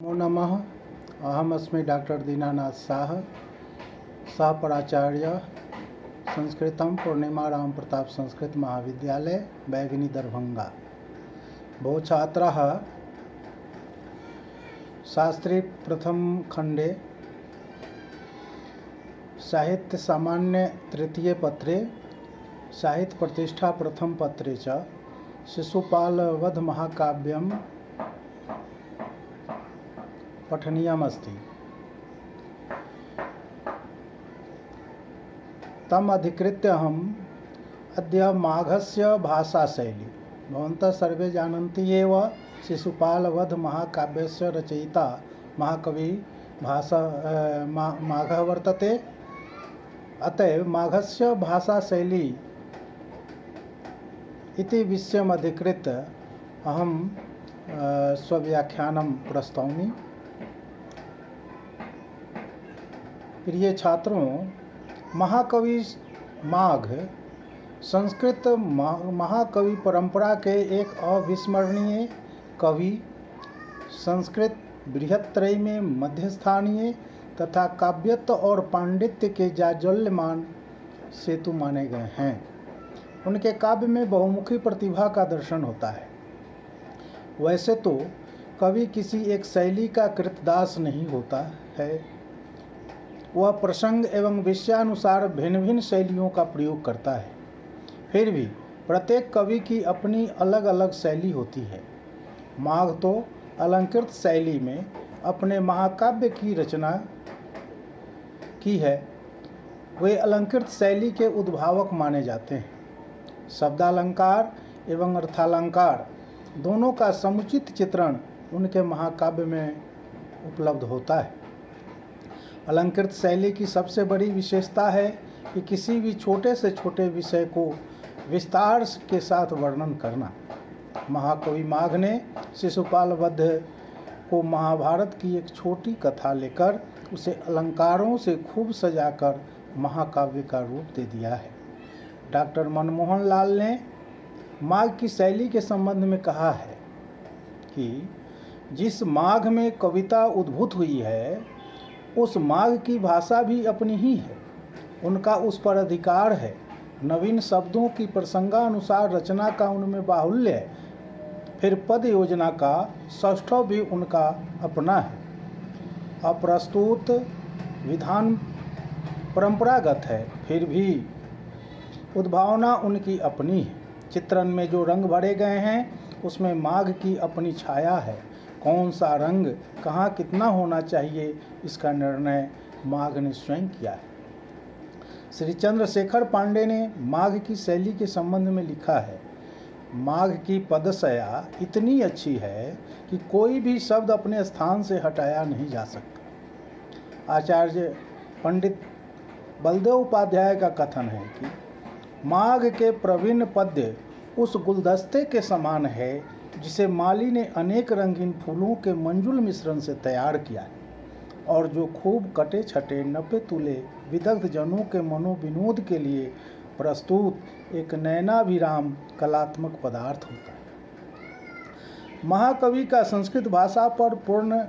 नमो नमः। अहमस्मि डॉक्टर दीनानाथ साह, सहप्राचार्य संस्कृतं पूर्णिमा राम प्रताप संस्कृत महाविद्यालय बैगनी दरभंगा। भो छात्राः शास्त्री प्रथम खंडे साहित्य सामान्य तृतीय पत्रे साहित्य प्रतिष्ठा प्रथम पत्रे च शिशुपाल वध महाकाव्यम पठनीयमस्ति। तम अधिकृत्य हम अद्य माघस्य भाषाशैली भवन्तः सर्वे जानन्ति एव शिशुपाल वध महाकाव्यस्य रचयिता महाकवि माघः वर्तते। अतएव माघस्य भाषाशैली इति विषयम् अधिकृत्य अहं स्वव्याख्यानं प्रस्तौमि। प्रिय छात्रों, महाकवि माघ संस्कृत महाकवि परंपरा के एक अविस्मरणीय कवि, संस्कृत बृहत्त्रयी में मध्यस्थानीय तथा काव्यत्व और पांडित्य के जाज्वल्यमान सेतु माने गए हैं। उनके काव्य में बहुमुखी प्रतिभा का दर्शन होता है। वैसे तो कवि किसी एक शैली का कृतदास नहीं होता है, वह प्रसंग एवं विषयानुसार भिन्न भिन्न शैलियों का प्रयोग करता है। फिर भी प्रत्येक कवि की अपनी अलग अलग शैली होती है। माघ तो अलंकृत शैली में अपने महाकाव्य की रचना की है। वे अलंकृत शैली के उद्भावक माने जाते हैं। शब्दालंकार एवं अर्थालंकार दोनों का समुचित चित्रण उनके महाकाव्य में उपलब्ध होता है। अलंकृत शैली की सबसे बड़ी विशेषता है कि किसी भी छोटे से छोटे विषय को विस्तार के साथ वर्णन करना। महाकवि माघ ने शिशुपाल वध को महाभारत की एक छोटी कथा लेकर उसे अलंकारों से खूब सजाकर महाकाव्य का रूप दे दिया है। डॉक्टर मनमोहन लाल ने माघ की शैली के संबंध में कहा है कि जिस माघ में कविता उद्भूत हुई है उस माघ की भाषा भी अपनी ही है। उनका उस पर अधिकार है। नवीन शब्दों की प्रसंगानुसार रचना का उनमें बाहुल्य है। फिर पद योजना का सौष्ठव भी उनका अपना है। अप्रस्तुत विधान परंपरागत है, फिर भी उद्भावना उनकी अपनी है। चित्रण में जो रंग भरे गए हैं उसमें माघ की अपनी छाया है। कौन सा रंग कहाँ कितना होना चाहिए इसका निर्णय माघ ने स्वयं किया है। श्री चंद्रशेखर पांडे ने माघ की शैली के संबंध में लिखा है, माघ की पदशया इतनी अच्छी है कि कोई भी शब्द अपने स्थान से हटाया नहीं जा सकता। आचार्य पंडित बलदेव उपाध्याय का कथन है कि माघ के प्रवीण पद्य उस गुलदस्ते के समान है जिसे माली ने अनेक रंगीन फूलों के मंजुल मिश्रण से तैयार किया है और जो खूब कटे छटे नपे तुले विदग्ध जनों के मनोविनोद के लिए प्रस्तुत एक नयनाभिराम कलात्मक पदार्थ होता है। महाकवि का संस्कृत भाषा पर पूर्ण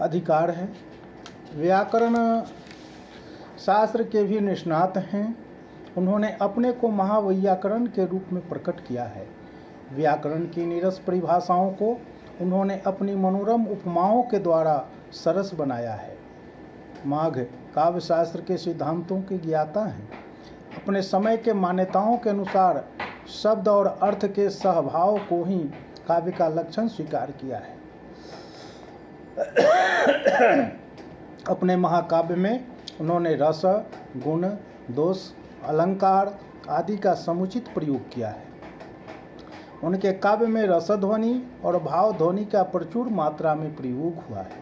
अधिकार है। व्याकरण शास्त्र के भी निष्णात हैं। उन्होंने अपने को महावैयाकरण के रूप में प्रकट किया है। व्याकरण की नीरस परिभाषाओं को उन्होंने अपनी मनोरम उपमाओं के द्वारा सरस बनाया है। माघ काव्य शास्त्र के सिद्धांतों के ज्ञाता हैं। अपने समय के मान्यताओं के अनुसार शब्द और अर्थ के सहभाव को ही काव्य का लक्षण स्वीकार किया है। अपने महाकाव्य में उन्होंने रस, गुण, दोष, अलंकार आदि का समुचित प्रयोग किया है। उनके काव्य में रसध्वनि और भावध्वनि का प्रचुर मात्रा में प्रयोग हुआ है।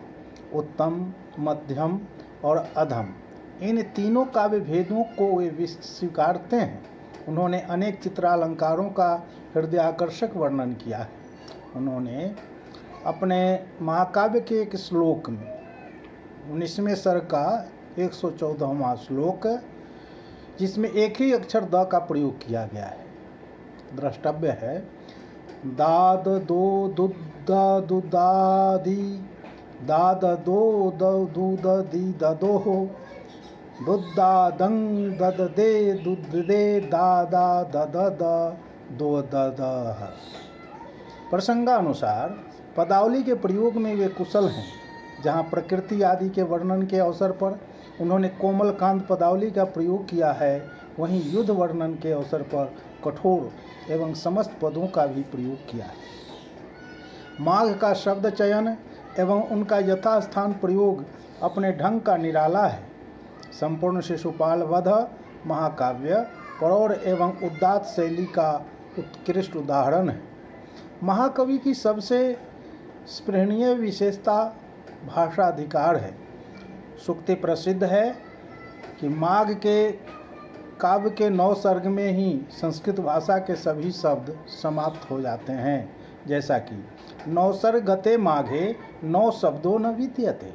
उत्तम, मध्यम और अधम इन तीनों काव्य भेदों को वे स्वीकारते हैं। उन्होंने अनेक चित्रालंकारों का हृदयाकर्षक वर्णन किया है। उन्होंने अपने महाकाव्य के एक श्लोक में 19वें सर्ग का 114वां श्लोक जिसमें एक ही अक्षर द का प्रयोग किया गया है। द्रष्टव्य है दाद दो दुद दुदादी दाद दो दूद दी ददोह दुद्दा दंग दद दे दुद दे दादा दद दो दद। प्रसंगानुसार पदावली के प्रयोग में वे कुशल हैं। जहाँ प्रकृति आदि के वर्णन के अवसर पर उन्होंने कोमल कांत पदावली का प्रयोग किया है, वहीं युद्ध वर्णन के अवसर पर कठोर एवं समस्त पदों का भी प्रयोग किया है। माघ का शब्द चयन एवं उनका यथास्थान प्रयोग अपने ढंग का निराला है। संपूर्ण शिशुपाल वध महाकाव्य प्रौढ़ एवं उदात्त शैली का उत्कृष्ट उदाहरण है। महाकवि की सबसे स्पृहणीय विशेषता भाषाधिकार है। सूक्ति प्रसिद्ध है कि माघ के काव्य के 9 सर्ग में ही संस्कृत भाषा के सभी शब्द समाप्त हो जाते हैं, जैसा कि 9 सर्गते माघे 9 शब्दों न विद्यते।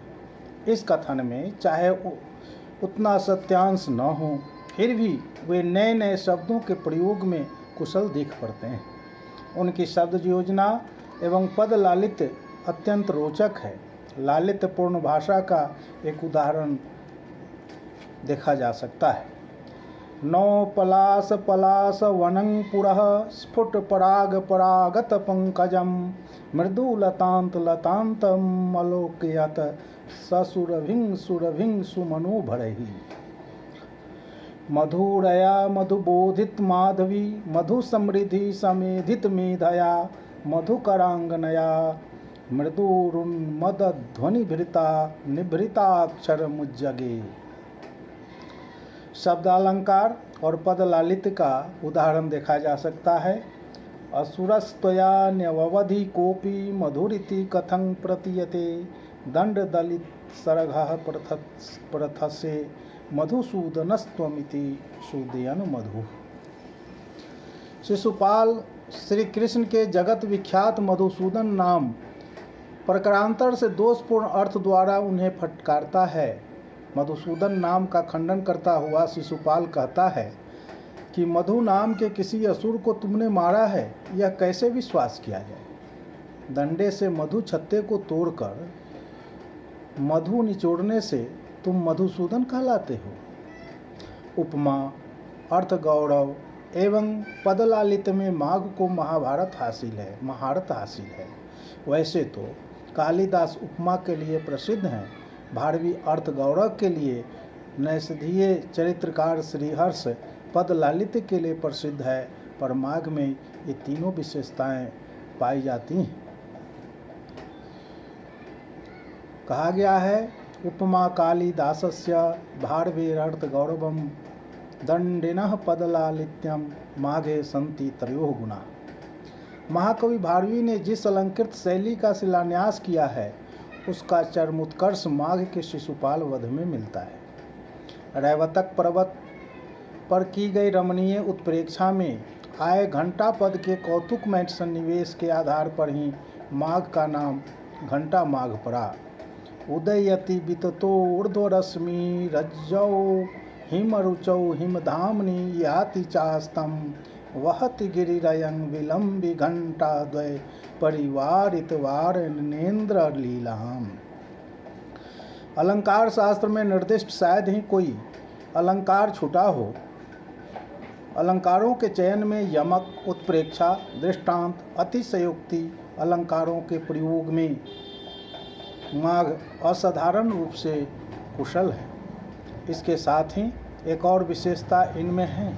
इस कथन में चाहे उतना सत्यांश न हो, फिर भी वे नए नए शब्दों के प्रयोग में कुशल दिख पड़ते हैं। उनकी शब्द योजना एवं पद लालित्य अत्यंत रोचक है। लालित्य पूर्ण भाषा का एक उदाहरण देखा जा सकता है। नौ पलास पलास वनं पुरः स्फुट पराग परागत पंकजम मृदुलतांत लतांतम अलोकयत ससुरभिं सुरभिं सुमनोभरहि। मधुरया मधुबोधित माधवी मधु समृद्धि समेधित मेधया मधुकरांगनया मृदुरुन्मद ध्वनिभृता निभृताक्षर मुज्जगे। शब्दालंकार और पद लालित्य का उदाहरण देखा जा सकता है। असुरस्त्वया न्यववधि कोपि मधुरिति कथं प्रतीयते दंड दलित सरघः प्रथसे मधुसूदनस्त्वमिति सुदयन मधु। शिशुपाल श्री कृष्ण के जगत विख्यात मधुसूदन नाम प्रकारांतर से दोषपूर्ण अर्थ द्वारा उन्हें फटकारता है। मधुसूदन नाम का खंडन करता हुआ शिशुपाल कहता है कि मधु नाम के किसी असुर को तुमने मारा है, यह कैसे विश्वास किया जाए। डंडे से मधु छत्ते को तोड़कर मधु निचोड़ने से तुम मधुसूदन कहलाते हो। उपमा, अर्थ गौरव एवं पदलालित में माघ को महारत हासिल है। वैसे तो कालिदास उपमा के लिए प्रसिद्ध हैं, भारवी अर्थ गौरव के लिए नैषधीय चरित्रकार श्रीहर्ष पद लालित्य के लिए प्रसिद्ध है, पर माघ में ये तीनों विशेषताएं पाई जाती हैं। कहा गया है उपमा कालिदासस्य भारवेरर्थ गौरवम दंडिनः पदलालित्यम माघे संति त्रयोः गुणा। महाकवि भारवी ने जिस अलंकृत शैली का शिलान्यास किया है, उसका चरमोत्कर्ष माघ के शिशुपाल वध में मिलता है। रैवतक पर्वत पर की गई रमणीय उत्प्रेक्षा में आए घंटा पद के कौतुकमय सन्निवेश के आधार पर ही माघ का नाम घंटा माघ पड़ा। उदयति विततो ऊर्ध्वरश्मि रज्जौ हिमरुचौ हिमधाम्नि याति चास्तम वहति गिरिरयं विलंबि घंटाद्वय परिवारित वारणेन्द्र लीलाम। अलंकार शास्त्र में निर्दिष्ट शायद ही कोई अलंकार छूटा हो। अलंकारों के चयन में यमक, उत्प्रेक्षा, दृष्टांत, अतिशयोक्ति अलंकारों के प्रयोग में माघ असाधारण रूप से कुशल है। इसके साथ ही एक और विशेषता इनमें है,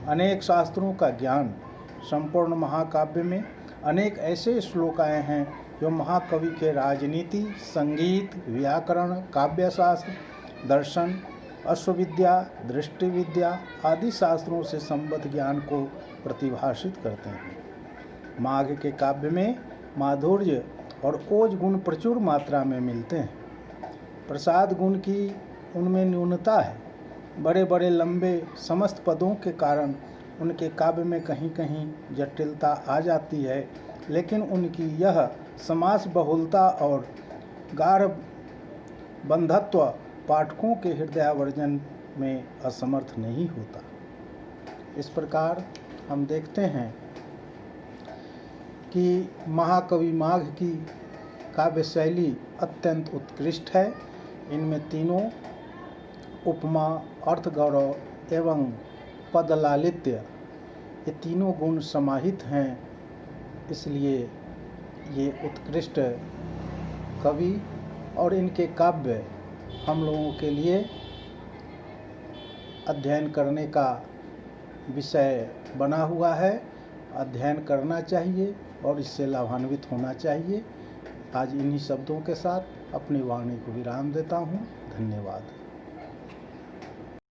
अनेक शास्त्रों का ज्ञान। संपूर्ण महाकाव्य में अनेक ऐसे श्लोकाएँ हैं जो महाकवि के राजनीति, संगीत, व्याकरण, काव्यशास्त्र, दर्शन, अश्वविद्या, दृष्टि विद्या आदि शास्त्रों से संबद्ध ज्ञान को प्रतिभाषित करते हैं। माघ के काव्य में माधुर्य और ओज गुण प्रचुर मात्रा में मिलते हैं। प्रसाद गुण की उनमें न्यूनता है। बड़े बड़े लंबे समस्त पदों के कारण उनके काव्य में कहीं कहीं जटिलता आ जाती है, लेकिन उनकी यह समास बहुलता और गाढ़ बंधत्व पाठकों के हृदयावर्जन में असमर्थ नहीं होता। इस प्रकार हम देखते हैं कि महाकवि माघ की काव्य शैली अत्यंत उत्कृष्ट है। इनमें तीनों उपमा, अर्थ गौरव एवं पदलालित्य, ये तीनों गुण समाहित हैं। इसलिए ये उत्कृष्ट कवि और इनके काव्य हम लोगों के लिए अध्ययन करने का विषय बना हुआ है। अध्ययन करना चाहिए और इससे लाभान्वित होना चाहिए। आज इन्हीं शब्दों के साथ अपनी वाणी को विराम देता हूँ। धन्यवाद।